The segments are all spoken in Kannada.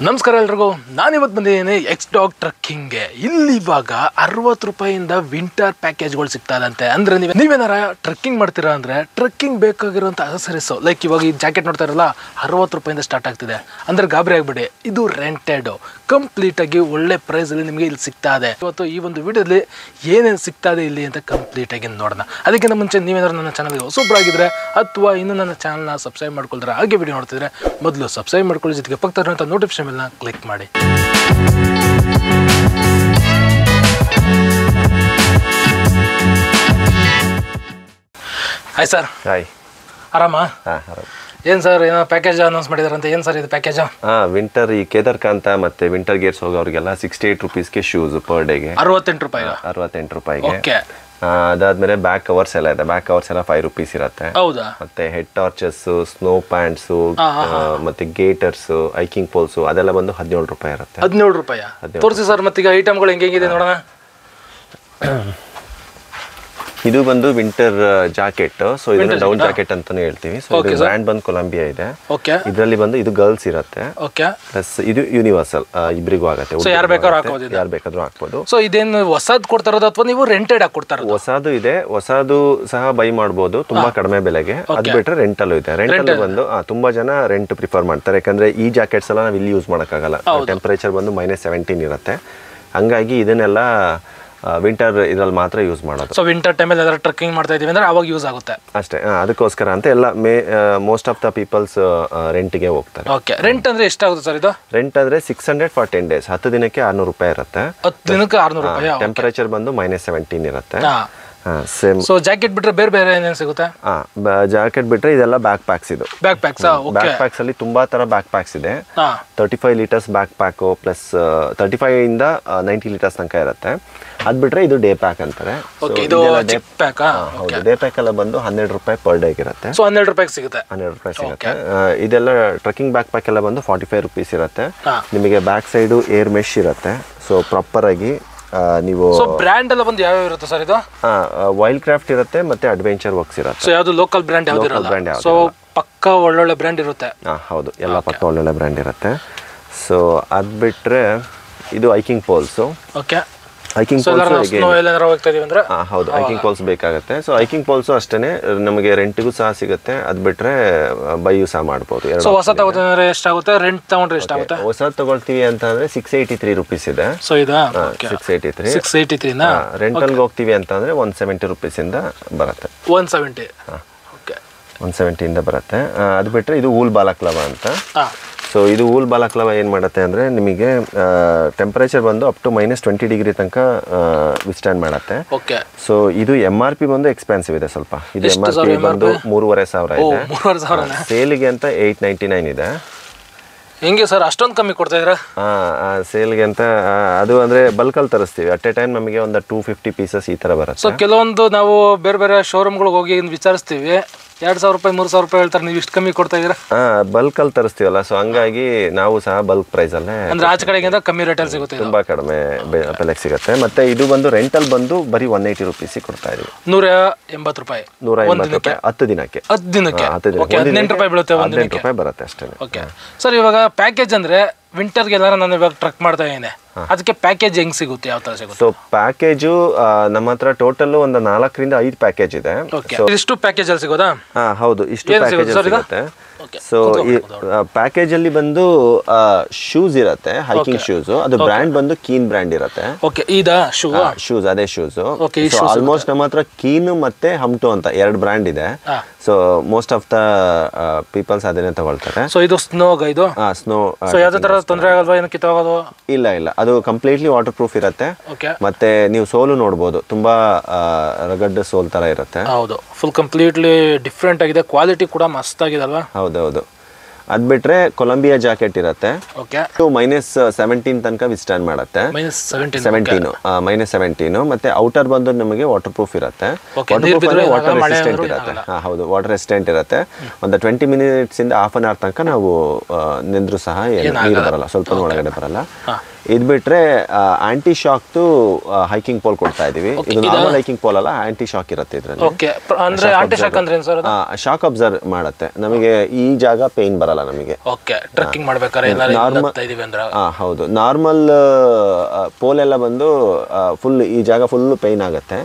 ನಮಸ್ಕಾರ ಎಲ್ರಿಗೂ. ನಾನಿವತ್ತು ಬಂದಿದ್ದೀನಿ ಎಕ್ಸ್ಡಾಗ್ ಟ್ರಕ್ಕಿಂಗ್ಗೆ. ಇಲ್ಲಿ ಇವಾಗ 60 ರೂಪಾಯಿಂದ ವಿಂಟರ್ ಪ್ಯಾಕೇಜ್ಗಳು ಸಿಗ್ತಾದಂತೆ. ಅಂದರೆ ನೀವೇನಾರ ಟ್ರಕ್ಕಿಂಗ್ ಮಾಡ್ತೀರಾ ಅಂದರೆ ಟ್ರಕ್ಕಿಂಗ್ ಬೇಕಾಗಿರೋಂಥ ಅಸೆಸರೀಸು ಲೈಕ್ ಇವಾಗ ಈ ಜಾಕೆಟ್ ನೋಡ್ತಾ ಇರಲ್ಲ 60 ರೂಪಾಯಿಂದ ಸ್ಟಾರ್ಟ್ ಆಗ್ತಿದೆ. ಅಂದರೆ ಗಾಬರಿ ಆಗಿಬಿಡಿ, ಇದು ರೆಂಟೆಡು ಕಂಪ್ಲೀಟಾಗಿ ಒಳ್ಳೆ ಪ್ರೈಸಲ್ಲಿ ನಿಮಗೆ ಇಲ್ಲಿ ಸಿಗ್ತಾ ಇದೆ. ಇವತ್ತು ಈ ಒಂದು ವಿಡಿಯೋದಲ್ಲಿ ಏನೇನು ಸಿಗ್ತಾ ಇದೆ ಇಲ್ಲಿ ಅಂತ ಕಂಪ್ಲೀಟಾಗಿ ನೋಡೋಣ. ಅದಕ್ಕಿಂತ ಮುಂಚೆ ನೀವೇನಾದ್ರು ನನ್ನ ಚಾನಲ್ಗೆ ಹೊಸಬ್ರಾಗಿದ್ದರೆ ಅಥವಾ ಇನ್ನೂ ನನ್ನ ಚಾನಲ್ನ ಸಬ್ಸ್ಕ್ರೈಬ್ ಮಾಡ್ಕೊಳ್ತಾರೆ ಹಾಗೆ ವಿಡಿಯೋ ನೋಡ್ತಿದ್ರೆ ಮೊದಲು ಸಬ್ಸ್ಕ್ರೈಬ್ ಮಾಡ್ಕೊಳ್ಳಿ, ಜೊತೆಗೆ ಪಕ್ಕದಲ್ಲಿರುವಂಥ ನೋಟಿಫಿಕೇಶನ್ ಬೆಲ್ನ ಕ್ಲಿಕ್ ಮಾಡಿ. Hi sir. ಹಾಯ್, ಆರಾಮಾ? ಏನು ಸರ್, ಏನೋ ಪ್ಯಾಕೇಜ್ ಅನೌನ್ಸ್ ಮಾಡಿದಾರಂತೆ. ಏನು ಸರ್ ಇದು ಪ್ಯಾಕೇಜ್? ವಿಂಟರ್ ಈ ಕೇದಾರ್ಕಾಂತ ಮತ್ತೆ ವಿಂಟರ್ ಗೇರ್ಸ್ ಹೋಗೋರಿಗೆಲ್ಲ 68 ರುಪೀಸ್ಗೆ ಶೂಸ್ ಪರ್ ಡೇಗೆ. 68 ರೂಪಾಯಿ. 68 ರೂಪಾಯಿಗೆ. ಓಕೆ. ಅದಾದ್ಮೇಲೆ ಬ್ಯಾಕ್ ಕವರ್ಸ್ ಎಲ್ಲ ಇದೆ. ಬ್ಯಾಕ್ ಕವರ್ಸ್ ಎಲ್ಲ 5 ರೂಪೀಸ್ ಇರುತ್ತೆ. ಹೌದಾ? ಮತ್ತೆ ಹೆಡ್ ಟಾರ್ಚಸ್, ಸ್ನೋ ಪ್ಯಾಂಟ್ಸ್, ಮತ್ತೆ ಗೇಟರ್ಸ್, ಹೈಕಿಂಗ್ ಪೋಲ್ಸ್ ಅದೆಲ್ಲ ಬಂದು 17 ರೂಪಾಯಿ ಇರುತ್ತೆ. 17 ರೂಪಾಯಿ ತೋರಿಸಿ ಸರ್. ಮತ್ತೀಗ ಐಟಮ್ಗಳು ಹೆಂಗಿದೆ ನೋಡೋಣ. ಇದು ಬಂದು ವಿಂಟರ್ ಜಾಕೆಟ್. ಸೊ ಇದನ್ನ ಡೌನ್ ಜಾಕೆಟ್ ಅಂತಾನೆ ಹೇಳ್ತೀವಿ. ಸೊ ಇದು ಬ್ರ್ಯಾಂಡ್ ಬಂದು ಕೊಲಂಬಿಯಾ ಇದೆ. ಓಕೆ. ಇದರಲ್ಲಿ ಬಂದು ಇದು ಗರ್ಲ್ಸ್ ಇರುತ್ತೆ. ಓಕೆ. ಪ್ಲಸ್ ಇದು ಯೂನಿವರ್ಸಲ್, ಇಬ್ಬರಿಗೂ ಆಗುತ್ತೆ. ಯಾರು ಬೇಕಾದ್ರೂ ಹಾಕ್ಬೋದು. ಸೊ ಇದೇನು ಹೊಸದ್ ಕೊಡ್ತಾ ಇರೋದು ಅಥವಾ ನೀವು ರೆಂಟೆಡ್ ಆಗಿ ಕೊಡ್ತಾ ಇರೋದು? ಹೊಸದು ಇದೆ, ಹೊಸದು ಸಹ ಬೈ ಮಾಡಬಹುದು ತುಂಬಾ ಕಡಿಮೆ ಬೆಲೆಗೆ. ಅದು ಬಿಟ್ರೆ ರೆಂಟಲ್ ಇದೆ. ರೆಂಟಲ್ ಬಂದು ತುಂಬಾ ಜನ ರೆಂಟ್ ಪ್ರಿಫರ್ ಮಾಡ್ತಾರೆ, ಯಾಕಂದ್ರೆ ಈ ಜಾಕೆಟ್ಸ್ ಎಲ್ಲ ನಾವು ಇಲ್ಲಿ ಯೂಸ್ ಮಾಡೋಕ್ಕಾಗಲ್ಲ. ಟೆಂಪರೇಚರ್ ಬಂದು -17 ಇರುತ್ತೆ. ಹಂಗಾಗಿ ಇದನ್ನೆಲ್ಲ ವಿಂಟರ್ ಇದ್ರಲ್ಲಿ ಮಾತ್ರ ಯೂಸ್ ಮಾಡೋದು. ಸೊ ವಿಂಟರ್ ಟೈಮಲ್ಲಿ ಏನಾದ್ರು ಟ್ರಕ್ಕಿಂಗ್ ಮಾಡ್ತಾ ಇದೀವಿ ಅಂದ್ರೆ ಅವಾಗ ಯೂಸ್ ಆಗುತ್ತೆ ಅಷ್ಟೇ. ಅದಕ್ಕೋಸ್ಕರ ಅಂತ ಎಲ್ಲ ಮೋಸ್ಟ್ ಆಫ್ ದ ಪೀಪಲ್ಸ್ ರೆಂಟ್ಗೆ ಹೋಗ್ತಾರೆ. ಓಕೆ. ರೆಂಟ್ ಅಂದ್ರೆ ಎಷ್ಟಾಗುತ್ತೆ ಸರ್ ಇದು? ರೆಂಟ್ ಅಂದ್ರೆ 600 ಫಾರ್ 10 ಡೇಸ್. 10 ದಿನಕ್ಕೆ 600 ರೂಪಾಯಿ ಇರುತ್ತೆ. 10 ದಿನಕ್ಕೆ 600 ರೂಪಾಯಿ. ಟೆಂಪರೇಚರ್ ಬಂದು -17 ಇರುತ್ತೆ. ಸೇಮ್. ಸೊ ಜಾಕೆಟ್ ಬಿಟ್ರೆ ಬೇರೆ ಏನೇನು ಸಿಗುತ್ತೆ? ಜಾಕೆಟ್ ಬಿಟ್ರೆ ಇದೆಲ್ಲ ಬ್ಯಾಕ್ ಪ್ಯಾಕ್ಸ್. ಇದು ಬ್ಯಾಕ್ ಪ್ಯಾಕ್ಸ್. ಬ್ಯಾಕ್ ಪ್ಯಾಕ್ಸ್ ಅಲ್ಲಿ ತುಂಬಾ ತರ ಬ್ಯಾಕ್ ಪ್ಯಾಕ್ಸ್ ಇದೆ. 35 ಲೀಟರ್ಸ್ ಬ್ಯಾಕ್ ಪ್ಯಾಕ್ ಪ್ಲಸ್ 35 ಇಂದ 90 ಲೀಟರ್ಸ್ ತನಕ ಇರುತ್ತೆ. ಅದ್ ಬಿಟ್ರೆ ಇದು ಡೇ ಪ್ಯಾಕ್ ಅಂತಾರೆ. ಡೇ ಪ್ಯಾಕ್ ಎಲ್ಲ ಬಂದು 12 ರೂಪಾಯಿ ಪರ್ ಡೇ ಇರುತ್ತೆ. ಸೊ 12 ರೂಪಾಯಿ ಸಿಗುತ್ತೆ. 12 ರೂಪಾಯಿ ಸಿಗುತ್ತೆ. ಇದೆಲ್ಲ ಟ್ರಕ್ಕಿಂಗ್ ಬ್ಯಾಕ್ ಪ್ಯಾಕ್ ಎಲ್ಲ ಬಂದು 45 ರುಪೀಸ್ ಇರುತ್ತೆ. ನಿಮಗೆ ಬ್ಯಾಕ್ ಸೈಡ್ ಏರ್ ಮೆಶ್ ಇರುತ್ತೆ. ಸೊ ಪ್ರಾಪರ್ ಆಗಿ ನೀವು ಬ್ರ್ಯಾಂಡ್ ಎಲ್ಲ ಬಂದು ಯಾವ ಇರುತ್ತೆ ಸರ್ ಇದು? ವೈಲ್ಡ್ ಕ್ರಾಫ್ಟ್ ಇರುತ್ತೆ ಮತ್ತೆ ಅಡ್ವೆಂಚರ್ ವರ್ಕ್ಸ್ ಇರುತ್ತೆ. ಸೊ ಯಾವುದು ಲೋಕಲ್ ಬ್ರ್ಯಾಂಡ್ ಯಾವುದು ಇರಲ್ಲ. ಸೊ ಪಕ್ಕ ಒಳ್ಳೊಳ್ಳೆ ಬ್ರ್ಯಾಂಡ್ ಇರುತ್ತೆ. ಹೌದು, ಎಲ್ಲ ಪಕ್ಕ ಒಳ್ಳೊಳ್ಳೆ ಬ್ರ್ಯಾಂಡ್ ಇರುತ್ತೆ. ಸೊ ಅದ್ ಬಿಟ್ರೆ ಇದು ಹೈಕಿಂಗ್ ಪೋಲ್ಸ್. ಓಕೆ. ಹೈಕಿಂಗ್ ಹೌದು, ಹೈಕಿಂಗ್ ಪೋಲ್ಸ್ ಬೇಕಾಗುತ್ತೆ. ಸೊ ಹೈಕಿಂಗ್ ಪೋಲ್ಸ್ ಅಷ್ಟೇನೆ ನಮಗೆ ರೆಂಟ್ಗೂ ಸಹ ಸಿಗುತ್ತೆ. ಅದ್ ಬಿಟ್ರೆ ಬೈಯು ಸಹ ಮಾಡ್ಬೋದು. ಹೊಸ ತಗೋದ್ರೆ ಎಷ್ಟಾಗುತ್ತೆ? ರೆಂಟ್ ತಗೊಂಡ್ರೆ ಎಷ್ಟಾಗುತ್ತೆ? ಹೊಸ ತಗೊಳ್ತೀವಿ ಅಂತ ಅಂದ್ರೆ 683 ರುಪೀಸ್ ಇದೆ. ಸೊ ಇದಾ 683. ರೆಂಟಲ್ ಹೋಗ್ತೀವಿ ಅಂತ ಅಂದ್ರೆ 170 ರುಪೀಸ್ ಇಂದ ಬರುತ್ತೆ. 170. ಓಕೆ. 170 ಇಂದ ಬರುತ್ತೆ. ಅದು ಬಿಟ್ರೆ ಇದು ಊಲ್ ಬಾಲಕ್ಲವ ಅಂತ. ಸೊ ಇದು ಊಲ್ ಬಾಲಕ್ಲವ ಏನು ಮಾಡುತ್ತೆ ಅಂದರೆ ನಿಮಗೆ ಟೆಂಪರೇಚರ್ ಬಂದು ಅಪ್ ಟು -20 ಡಿಗ್ರಿ ತನಕ ವಿಸ್ಟ್ಯಾಂಡ್ ಮಾಡುತ್ತೆ. ಓಕೆ. ಸೊ ಇದು MRP ಬಂದು ಎಕ್ಸ್ಪೆನ್ಸಿವ್ ಇದೆ ಸ್ವಲ್ಪ. ಇದು MRP ಬಂದು 3,500 ಇದೆ. ಸೇಲಿಗೆ ಅಂತ 899 ಇದೆ. ಹೆಂಗೆ ಸರ್ ಅಷ್ಟೊಂದು ಕಮ್ಮಿ ಕೊಡ್ತಾ ಇದ್ದೀರಾ? ಸೇಲ್ಗೆ ಅಂತ ಅದು ಅಂದರೆ ಬಲ್ಕಲ್ಲಿ ತರಿಸ್ತೀವಿ. ಅಟ್ ಎ ಟೈಮ್ ನಮಗೆ ಒಂದು 250 ಪೀಸಸ್ ಈ ಥರ ಬರುತ್ತೆ. ಸೊ ಕೆಲವೊಂದು ನಾವು ಬೇರೆ ಶೋರೂಮ್ಗಳಿಗೆ ಹೋಗಿ ವಿಚಾರಿಸ್ತೀವಿ, 2,000 ರೂಪಾಯಿ 3,000 ರೂಪಾಯಿ ಹೇಳ್ತಾರೆ. ನೀವು ಇಷ್ಟು ಕಮ್ಮಿ ಕೊಡ್ತಾ ಇದ್ದೀರಾ? ಬಲ್ಕಲ್ಲಿ ತರಿಸ್ತೀವಲ್ಲ, ಸೊ ಹಂಗಾಗಿ ನಾವು ಸಹ ಬಲ್ಕ್ ಪ್ರೈಸಲ್ಲೇ ಅಂದ್ರೆ ಆಚೆ ಕಡೆಗಿಂತ ಕಮ್ಮಿ ರೇಟಲ್ಲಿ ಸಿಗುತ್ತೆ. ತುಂಬಾ ಕಡಿಮೆ ಬೆಲೆಗೆ ಸಿಗುತ್ತೆ. ಮತ್ತೆ ಇದು ಬಂದು ರೆಂಟಲ್ ಬಂದು ಬರೀ 180 ರುಪೀಸಿಗೆ ಕೊಡ್ತಾ ಇದೀವಿ. 180 ರೂಪಾಯಿ. 180 ರೂಪಾಯಿ 10 ದಿನಕ್ಕೆ. 18 ರೂಪಾಯಿ ಬೀಳುತ್ತೆ. 18 ರೂಪಾಯಿ ಬರುತ್ತೆ ಅಷ್ಟೇ. Okay sir. ಇವಾಗ ಪ್ಯಾಕೇಜ್ ಅಂದ್ರೆ ವಿಂಟರ್ಗೆ ಎಲ್ಲಾರ ನಾನು ಇವಾಗ ಟ್ರಕ್ ಮಾಡ್ತಾ ಇದ್ದೇನೆ, ಅದಕ್ಕೆ ಪ್ಯಾಕೇಜ್ ಹೆಂಗ್ ಸಿಗುತ್ತೆ? ಯಾವ ತರ ಸಿಗುತ್ತೆ? ಸೊ ಪ್ಯಾಕೇಜು ನಮ್ಮ ಹತ್ರ ಟೋಟಲ್ ಒಂದು 4 ರಿಂದ 5 ಪ್ಯಾಕೇಜ್ ಇದೆ. ಇಷ್ಟು ಪ್ಯಾಕೇಜ್ ಅಲ್ಲಿ ಸಿಗೋದಾ? ಹೌದು, ಇಷ್ಟು ಪ್ಯಾಕೇಜ್ ಸಿಗುತ್ತೆ. ಸೊ ಈ ಪ್ಯಾಕೇಜ್ ಅಲ್ಲಿ ಬಂದು ಶೂಸ್ ಇರುತ್ತೆ, ಹೈಕಿಂಗ್ ಶೂಸ್. ಅದು ಬ್ರ್ಯಾಂಡ್ ಬಂದು ಕೀನ್ ಬ್ರ್ಯಾಂಡ್ ಇರುತ್ತೆ. ಓಕೆ. ಇದಾ ಶೂಸ್ ಅದೇ ಶೂಸ್. ಆಲ್ಮೋಸ್ಟ್ ನಮ್ಮ ಹತ್ರ ಕೀನ್ ಮತ್ತೆ ಹಮ್ಟೋ ಅಂತ 2 ಬ್ರ್ಯಾಂಡ್ ಇದೆ. So most of the peoples ಅದನ್ನೇ ತಗೊಳ್ತಾರೆ. ಸೊ ಇದು ಸ್ನೋ ಇದು ಸ್ನೋ. ಸೊ ಯಾವುದೇ ತರ ತೊಂದರೆ ಆಗಲ್ವಾ? ಏನು ಕಿತ್ತೋಗೋದು? ಇಲ್ಲ, ಅದು ಕಂಪ್ಲೀಟ್ಲಿ ವಾಟರ್ ಪ್ರೂಫ್ ಇರುತ್ತೆ. ಮತ್ತೆ ನೀವು ಸೋಲು ನೋಡ್ಬೋದು, ತುಂಬಾ ರಗಡ್ ಸೋಲ್ ತರ ಇರುತ್ತೆ. ಹೌದು, ಫುಲ್ ಕಂಪ್ಲೀಟ್ಲಿ ಡಿಫ್ರೆಂಟ್ ಆಗಿದೆ. ಕ್ವಾಲಿಟಿ ಕೂಡ ಮಸ್ತ್ ಆಗಿದೆ ಅಲ್ವಾ? ಹೌದೌದು. ಅದ್ ಬಿಟ್ರೆ ಕೊಲಂಬಿಯಾ ಜಾಕೆಟ್ ಇರುತ್ತೆ. -17 ತನಕ ವಿಸ್ಟ್ಯಾಂಡ್ ಮಾಡುತ್ತೆ. -17 ಮತ್ತೆ ಔಟರ್ ಬಂದು ನಮಗೆ ವಾಟರ್ ಪ್ರೂಫ್ ಇರುತ್ತೆ. ವಾಟರ್ ರೆಸಿಸ್ಟೆಂಟ್ ಇರುತ್ತೆ. ಹೌದು, ವಾಟರ್ ರೆಸಿಸ್ಟೆಂಟ್ ಇರುತ್ತೆ. ಒಂದು 20 ಮಿನಿಟ್ಸ್ ಇಂದ ½ ಅನ್ ಅವರ್ ತನಕ ನಾವು ನೆಂದ್ರು ಸಹ ನೀರು ಬರಲ್ಲ, ಸ್ವಲ್ಪ ಒಳಗಡೆ ಬರಲ್ಲ. ಇದು ಬಿಟ್ರೆ ಆಂಟಿ ಶಾಕ್ದು ಹೈಕಿಂಗ್ ಪೋಲ್ ಕೊಡ್ತಾ ಇದೀವಿ. ಇದು ನಾರ್ಮಲ್ ಹೈಕಿಂಗ್ ಪೋಲ್ ಅಲ್ಲ, ಆಂಟಿ ಶಾಕ್ ಇರುತ್ತೆ ಇದರಲ್ಲಿ. ಓಕೆ, ಅಂದ್ರೆ ಆಂಟಿ ಶಾಕ್ ಅಂದ್ರೆ ಏನು ಸರ್? ಶಾಕ್ ಅಬ್ಸರ್ವ್ ಮಾಡುತ್ತೆ, ನಮಗೆ ಈ ಜಾಗ ಪೇನ್ ಬರಲ್ಲ ನಮಗೆ. ಓಕೆ, ಟ್ರೆಕ್ಕಿಂಗ್ ಮಾಡ್ಬೇಕಾದ್ರೆ ಹೌದು, ನಾರ್ಮಲ್ ಪೋಲ್ ಎಲ್ಲ ಬಂದು ಫುಲ್ ಈ ಜಾಗ ಫುಲ್ ಪೇನ್ ಆಗುತ್ತೆ.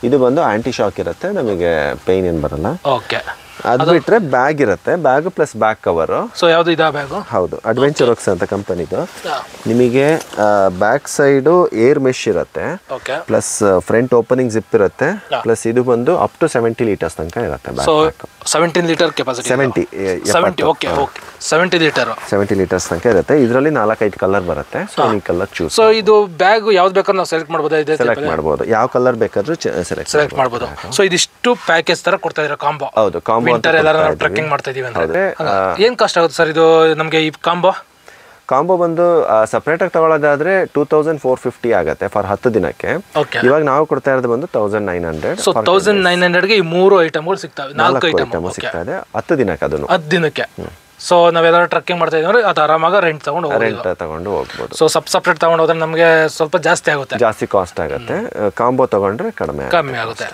ಇದು ಬಂದು ಆಂಟಿ ಶಾಕ್ ಇರುತ್ತೆ, ನಮಗೆ ಪೇನ್ ಏನ್ ಬರಲ್ಲ. ಓಕೆ, ಅದು ಬಿಟ್ರೆ ಬ್ಯಾಗ್ ಇರುತ್ತೆ, bag plus back cover. So ಯಾವ್ದು ಇದಾ ಬ್ಯಾಗ್? ಹೌದು, ಅಡ್ವೆಂಚರ್ ವರ್ಕ್ಸ್ ಅಂತ ಕಂಪನಿದು. ನಿಮಗೆ ಬ್ಯಾಕ್ ಸೈಡ್ ಏರ್ ಮೆಶ್ ಇರುತ್ತೆ, ಪ್ಲಸ್ ಫ್ರಂಟ್ ಓಪನಿಂಗ್ ಜಿಪ್ ಇರುತ್ತೆ, ಪ್ಲಸ್ ಇದು ಬಂದು ಅಪ್ ಟು 70 ಲೀಟರ್ಸ್ ತನಕ ಇರುತ್ತೆ. 17 litre capacity. 70 okay okay, 70 litre 70 litres ತನಕ ಇರುತ್ತೆ. ಇದರಲ್ಲಿ 4-5 ಕಲರ್ ಬರುತ್ತೆ. ಸೊ ಈ ಕಲರ್ ಚೂಸ್. ಸೊ ಇದು ಬ್ಯಾಗ್ ಯಾವ್ದು ಬೇಕಾದ್ರೂ ನಾವು ಸೆಲೆಕ್ಟ್ ಮಾಡ್ಬೋದು. ಸೆಲೆಕ್ಟ್ ಮಾಡ್ಬೋದು, ಯಾವ ಕಲರ್ ಬೇಕಾದ್ರೂ ಸೆಲೆಕ್ಟ್ ಮಾಡ್ಬೋದು. ಸೊ ಇದಿಷ್ಟು ಪ್ಯಾಕೇಜ್ ತರ ಕೊಡ್ತಾ ಇದ್ದಾರೆ ಕಾಂಬೋ. ಹೌದು, ಕಾಂಬೋ ವಿಂಟರ್ ಎಲ್ಲ ನಾವು ಟ್ರೆಕ್ಕಿಂಗ್ ಮಾಡ್ತಾ ಇದೀವಿ ಅಂದ್ರೆ ಏನ್ ಕಾಸ್ಟ್ ಆಗುತ್ತೆ ಸರ್ ಇದು ನಮಗೆ ಈ ಕಾಂಬೋ ಬಂದು ಸಪರೇಟ್ ಆಗಿ ತಗೊಳ್ಳೋದಾದ್ರೆ 2450 ಆಗುತ್ತೆ ಫಾರ್ 10 ದಿನಕ್ಕೆ. ಇವಾಗ ನಾವು ಕೊಡ್ತಾ ಇರೋದು ಬಂದು 1900. ಸೊ 1900 ಗೆ ಈ 3 ಐಟಮ್ಗಳು ಸಿಗ್ತವೆ, 4 ಐಟಮ್ ಸಿಗ್ತಾ ಇದೆ 10 ದಿನಕ್ಕೆ. ಅದನ್ನು 10 ದಿನಕ್ಕೆ. ಸೊ ನಾವೆಲ್ಲರೂ ಟ್ರೆಕ್ಕಿಂಗ್ ಮಾಡ್ತಾ ಇದೀವಿ ಅಂದ್ರೆ ಅದು ಆರಾಮಾಗಿ ರೆಂಟ್ ತಗೊಂಡು ಹೋಗ್ಬೋದು. ಸೊ ಸಪ್ರೇಟ್ ತಗೊಂಡು ಹೋದ್ರೆ ನಮಗೆ ಸ್ವಲ್ಪ ಜಾಸ್ತಿ ಆಗುತ್ತೆ, ಜಾಸ್ತಿ ಕಾಸ್ಟ್ ಆಗುತ್ತೆ. ಕಾಂಬೋ ತಗೊಂಡ್ರೆ ಕಡಿಮೆ ಆಗುತ್ತೆ.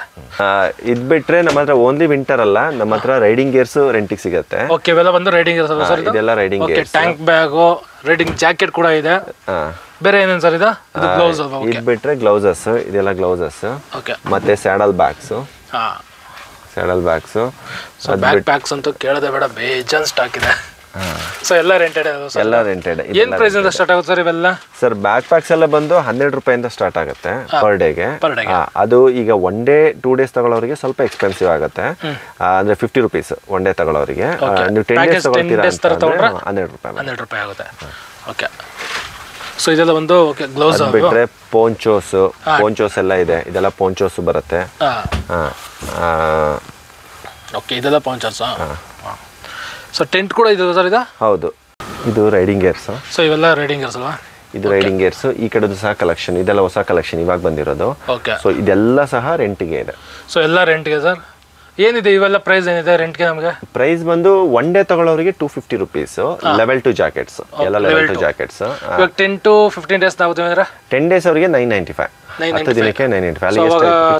ಇದ್ ಬಿಟ್ರೆ ನಮ್ಮ ಹತ್ರ ಓನ್ಲಿ ವಿಂಟರ್ ಅಲ್ಲ, ನಮ್ಮ ಹತ್ರ ರೈಡಿಂಗ್ ಗೇರ್ಸ್ ರೆಂಟಿಗೆ ಸಿಗುತ್ತೆ. ಓಕೆ, ಇವೆಲ್ಲ ಬಂದು ರೈಡಿಂಗ್ ಗೇರ್ಸ್. ಇದೆಲ್ಲ riding gears, tank bag, riding jacket ಕೂಡ ಇದೆ. ಬೇರೆ ಏನೇನು ಸರ್ ಇದು? ಗ್ಲೌಸ್. ಇದ್ ಬಿಟ್ರೆ ಗ್ಲೌಸಸ್, ಇದೆಲ್ಲ ಗ್ಲೌಸಸ್, ಮತ್ತೆ saddle bags. So back packs ಅಂತೂ ಕೇಳದೆ ಬೇಡ, ಬೇಜಾನ್ ಸ್ಟಾಕ್ ಇದೆ. ಸೊ ಎಲ್ಲ ರೆಂಟೆಡ್. ಏನ್ ಪ್ರೈಸ್ ಇಂದ ಸ್ಟಾರ್ಟ್ ಆಗುತ್ತೆ ಸರ್ ಇವೆಲ್ಲ? ಸರ್ ಬ್ಯಾಕ್ ಪ್ಯಾಕ್ಸ್ ಎಲ್ಲ ಬಂದು 12 ರೂಪಾಯಿಂದ ಸ್ಟಾರ್ಟ್ ಆಗುತ್ತೆ ಪರ್ ಡೇಗೆ. ಅದು ಈಗ 1 ಡೇ 2 ಡೇಸ್ ತಗೊಳ್ಳೋರಿಗೆ ಸ್ವಲ್ಪ ಎಕ್ಸ್ಪೆನ್ಸಿವ್ ಆಗುತ್ತೆ, ಅಂದ್ರೆ 50 ರೂಪೀಸ್ 1 ಡೇ ತಗೊಳ್ಳೋರಿಗೆ. ನೀವು 10 ಡೇಸ್ ತಗೊಳ್ತೀರಾ ಅಂತಂದ್ರೆ 12 ರೂಪಾಯಿ ಆಗುತ್ತೆ. ಓಕೆ, ಸೊ ಇದೆಲ್ಲ ಒಂದು ಗ್ಲೌಸ್. ಬಿಟ್ರೆ ಪೋಂಚೋಸ್ ಎಲ್ಲ ಇದೆ, ಇದೆಲ್ಲ ಪೋಂಚೋಸ್ ಬರುತ್ತೆ. ಓಕೆ, ಇದೆಲ್ಲ ಪೋಂಚೋಸ್. ಸೊ ಟೆಂಟ್ ಕೂಡ ಇದೆ ಸರ್ ಇದು? ಹೌದು, ಇದು ರೈಡಿಂಗ್ ಗೇರ್ಸ್. ಸೊ ಇವೆಲ್ಲ ರೈಡಿಂಗ್ ಗೇರ್ಸ್ ಅಲ್ವಾ? ಇದು ರೈಡಿಂಗ್ ಗೇರ್ಸ್. ಈ ಕಡೆದು ಸಹ ಕಲೆಕ್ಷನ್, ಇದೆಲ್ಲ ಹೊಸ ಕಲೆಕ್ಷನ್ ಇವಾಗ ಬಂದಿರೋದು. ಓಕೆ, ಸೊ ಇದೆಲ್ಲ ಸಹ ರೆಂಟಿಗೆ ಇದೆ. ಸೊ ಎಲ್ಲ ರೆಂಟ್ಗೆ ಸರ್. ಏನಿದೆ ಇವೆಲ್ಲ ಪ್ರೈಸ್ ಏನಿದೆ ರೆಂಟ್ಗೆ? ನಮಗೆ ಪ್ರೈಸ್ ಬಂದು 1 ಡೇ ತಗೊಳ್ಳೋರಿಗೆ 250 ರೂಪೀಸ್. ಲೆವೆಲ್ 2 ಜಾಕೆಟ್ಸ್, ಎಲ್ಲ ಲೆವೆಲ್ 2 ಜಾಕೆಟ್ಸ್. ಇವಾಗ 10 to 15 ಡೇಸ್ ಆಗುತ್ತೆ ಅಂದ್ರೆ 10 ಡೇಸ್ ಅವರಿಗೆ 995. 10 ದಿನಕ್ಕೆ 995.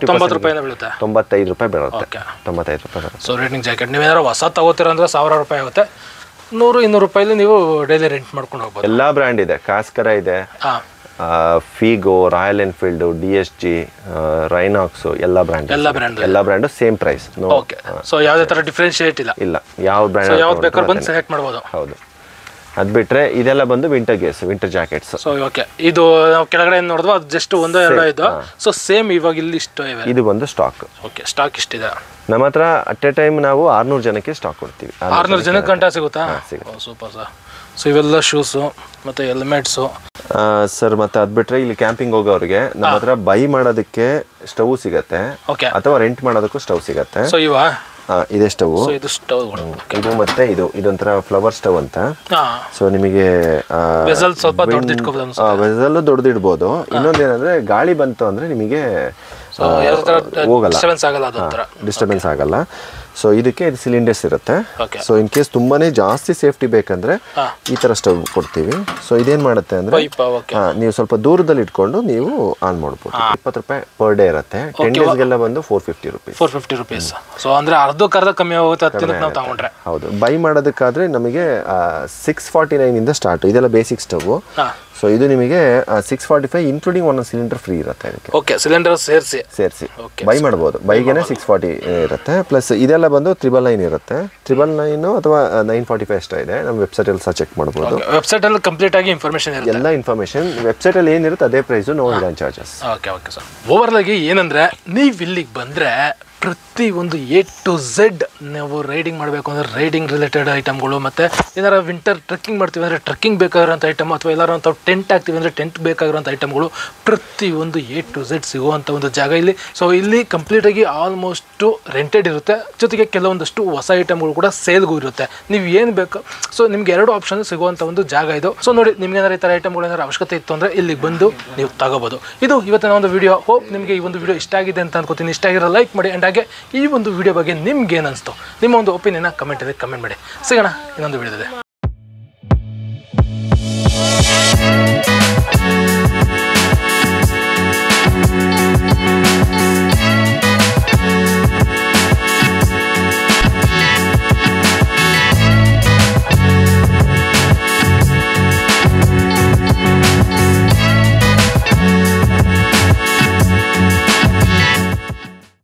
90 ರೂಪಾಯಿನ ಬೀಳುತ್ತೆ. 95 ರೂಪಾಯಿ ಬೀಳುತ್ತೆ. 95 ರೂಪಾಯಿ ಬರುತ್ತೆ. ಸೊ ರೈಡಿಂಗ್ ಜಾಕೆಟ್ ನೀವೇನಾದ್ರು ಹೊಸ ತಗೋತೀರ ಅಂದ್ರೆ 1000 ರೂಪಾಯಿ ಆಗುತ್ತೆ. 100-200 ರೂಪಾಯಿಲಿ ನೀವು ಡೈಲಿ ರೆಂಟ್ ಮಾಡ್ಕೊಂಡು ಹೋಗ್ಬೋದು. ಎಲ್ಲಾ ಬ್ರ್ಯಾಂಡ್ ಇದೆ, ಕಾಸ್ಕರ ಇದೆ, ಫಿಗೋ, ರಾಯಲ್ ಎನ್ಫೀಲ್ಡ್, DSG, ರೈನಾಕ್ಸ್, ಎಲ್ಲ brand same price. Okay, so ಯಾವುದೇ ತರ ಡಿಫರೆನ್ಶಿಯೇಟ್ ಇಲ್ಲ. ಯಾವ ಬ್ರ್ಯಾಂಡ್ ಯಾವ್ದು ಬೇಕಾದ್ರೂ ಬಂದು ಸೆಲೆಕ್ಟ್ ಮಾಡ್ಬೋದು. ಹೌದು, ಅದ್ ಬಿಟ್ರೆ ಇದೆಲ್ಲ ಬಂದು winter gears, winter jackets. So okay, ಇದು ನಾವು ಕೆಳಗಡೆ ಏನ್ ನೋಡಿದ್ವಿ ಅದು ಜಸ್ಟ್ 1-2 ಇದು. ಸೊ ಸೇಮ್ ಇವಾಗ ಇಲ್ಲಿ ಇಷ್ಟು ಇವೆ. ಇದು ಬಂದು ಸ್ಟಾಕ್. ಓಕೆ, ಸ್ಟಾಕ್ ಇಷ್ಟಿದೆ ನಮ್ಮ ಹತ್ರ. ಅಟ್ ಎ ಟೈಮ್ ನಾವು 600 ಜನಕ್ಕೆ ಸ್ಟಾಕ್ ಕೊಡ್ತೀವಿ. 600 ಜನಕ್ಕೆ ಗಂಟ ಸಿಗುತ್ತಾ? Super sir. ಸೊ ಇವೆಲ್ಲ ಶೂಸು ಮತ್ತೆ ಹೆಲ್ಮೆಟ್ಸು ಸರ್. ಮತ್ತೆ ಅದ್ ಬಿಟ್ರೆ ಇಲ್ಲಿ ಕ್ಯಾಂಪಿಂಗ್ ಹೋಗೋರಿಗೆ ನಮ್ಮ ಹತ್ರ ಬೈ ಮಾಡೋದಕ್ಕೆ ಸ್ಟವ್ ಸಿಗತ್ತೆ, ಅಥವಾ ರೆಂಟ್ ಮಾಡೋದಕ್ಕೂ ಸ್ಟವ್ ಸಿಗತ್ತೆ. ಸೊ ಇವ ಇದೆ ಸ್ಟವ್. ಇದು ಮತ್ತೆ ಇದೊಂಥರ ಫ್ಲವರ್ ಸ್ಟವ್ ಅಂತ. ಸೊ ನಿಮಗೆ ವೆಸಲ್ ದೊಡ್ಡದಿಡ್ಬೋದು. ಇನ್ನೊಂದೇನಂದ್ರೆ ಗಾಳಿ ಬಂತು ಅಂದ್ರೆ ನಿಮಗೆ ಹೋಗಲ್ಲ, ಡಿಸ್ಟರ್ಬೆನ್ಸ್ ಆಗಲ್ಲ. ಸೊ ಇದಕ್ಕೆ ಇದು ಸಿಲಿಂಡರ್ಸ್ ಇರುತ್ತೆ. ಸೊ ಇನ್ ಕೇಸ್ ತುಂಬಾನೇ ಜಾಸ್ತಿ ಸೇಫ್ಟಿ ಬೇಕಂದ್ರೆ ಈ ತರ ಸ್ಟವ್ ಕೊಡ್ತೀವಿ. ಸೊ ಇದೇನ್ ಮಾಡುತ್ತೆ ಅಂದ್ರೆ ನೀವು ಸ್ವಲ್ಪ ದೂರದಲ್ಲಿ ಇಟ್ಕೊಂಡು ನೀವು ಆನ್ ಮಾಡ್ಬೋದು. 20 ರೂಪಾಯಿ ಪರ್ ಡೇ ಇರುತ್ತೆ. 10 ಡೇಸ್ಗೆಲ್ಲ ಬಂದು 450 ರೂಪೀಸ್. ಸೊ ಅಂದ್ರೆ ಅರ್ಧಕ್ಕರ್ಧ ಕಮ್ಮಿ ಆಗುತ್ತೆ ನಾವು ತಗೊಂಡ್ರೆ. ಹೌದು, ಬೈ ಮಾಡೋದಕ್ಕಾದ್ರೆ ನಮಗೆ 649 ಇಂದ ಸ್ಟಾರ್ಟ್. ಇದೆಲ್ಲ ಬೇಸಿಕ್ ಸ್ಟವ್. ಸೊ ಇದು ನಿಮಗೆ 645 ಇನ್ಕ್ಲೂಡಿಂಗ್ ಒಂದೊಂದು ಸಿಲಿಂಡರ್ ಫ್ರೀ ಇರುತ್ತೆ ಅದಕ್ಕೆ. ಓಕೆ, ಸಿಲಿಂಡರ್ ಸೇರಿಸಿ ಬೈ ಮಾಡ್ಬೋದು. ಬೈಗೆನೆ 640 ಇರುತ್ತೆ. ಪ್ಲಸ್ ಇದೆಲ್ಲ ಬಂದು 999 ಇರುತ್ತೆ. 999 ಅಥವಾ 945 ಅಷ್ಟೇ ಇದೆ. ನಮ್ಮ ವೆಬ್ಸೈಟ್ ಅಲ್ಲಿ ಸಹ ಚೆಕ್ ಮಾಡ್ಬೋದು. ವೆಬ್ಸೈಟ್ ಅಲ್ಲಿ ಕಂಪ್ಲೀಟ್ ಆಗಿ ಇನ್ಫಾರ್ಮೇಶನ್ ಇರುತ್ತೆ. ಎಲ್ಲ ಇನ್ಫಾರ್ಮೇಶನ್ ವೆಬ್ಸೈಟ್ ಅಲ್ಲಿ ಏನಿರುತ್ತೆ ಅದೇ price, no hidden charges. Okay sir. Over ಆಗಿ ಏನಂದ್ರೆ ನೀವು ಇಲ್ಲಿಗೆ ಬಂದ್ರೆ ಪ್ರತಿ ಒಂದು A to Z ನಾವು ರೈಡಿಂಗ್ ಮಾಡಬೇಕು ಅಂದರೆ ರೈಡಿಂಗ್ ರಿಲೇಟೆಡ್ ಐಟಮ್ಗಳು, ಮತ್ತು ಏನಾರು ವಿಂಟರ್ ಟ್ರೆಕ್ಕಿಂಗ್ ಮಾಡ್ತೀವಿ ಅಂದರೆ ಟ್ರೆಕ್ಕಿಂಗ್ ಬೇಕಾಗಿರೋಂಥ ಐಟಮ್, ಅಥವಾ ಎಲ್ಲರೂ ಅಂತ ಟೆಂಟ್ ಹಾಕ್ತೀವಿ ಅಂದರೆ ಟೆಂಟ್ ಬೇಕಾಗಿರೋಂಥ ಐಟಮ್ಗಳು ಪ್ರತಿಯೊಂದು A to Z ಸಿಗುವಂಥ ಒಂದು ಜಾಗ ಇಲ್ಲಿ. ಸೊ ಇಲ್ಲಿ ಕಂಪ್ಲೀಟಾಗಿ ಆಲ್ಮೋಸ್ಟು ರೆಂಟೆಡ್ ಇರುತ್ತೆ, ಜೊತೆಗೆ ಕೆಲವೊಂದಷ್ಟು ಹೊಸ ಐಟಮ್ಗಳು ಕೂಡ ಸೇಲ್ಗೂ ಇರುತ್ತೆ. ನೀವು ಏನು ಬೇಕು, ಸೊ ನಿಮ್ಗೆ 2 ಆಪ್ಷನ್ ಸಿಗುವಂಥ ಒಂದು ಜಾಗ ಇದು. ಸೊ ನೋಡಿ, ನಿಮ್ಗೆ ಏನಾರು ಈ ಥರ ಐಟಮ್ಗಳು ಏನಾರು ಅವಶ್ಯಕತೆ ಇತ್ತು ಅಂದರೆ ಇಲ್ಲಿಗೆ ಬಂದು ನೀವು ತಗೋಬೋದು. ಇದು ಇವತ್ತಿನ ಒಂದು ವಿಡಿಯೋ. ಹೋಪ್ ನಿಮಗೆ ಈ ಒಂದು ವಿಡಿಯೋ ಇಷ್ಟ ಆಗಿದೆ ಅಂತ ಅನ್ಕೋತೀನಿ. ಇಷ್ಟ ಆಗಿರೋ ಲೈಕ್ ಮಾಡಿ. ಆ್ಯಂಡ್ ಹಾಗೆ ಈ ಒಂದು ವಿಡಿಯೋ ಬಗ್ಗೆ ನಿಮ್ಗೆ ಏನು ಅನಿಸ್ತು, ನಿಮ್ಮ ಒಂದು ಒಪಿನಿಯನ್ನ ಕಮೆಂಟಲ್ಲಿ ಕಮೆಂಟ್ ಮಾಡಿ. ಸಿಗೋಣ ಇನ್ನೊಂದು ವಿಡಿಯೋದಿದೆ.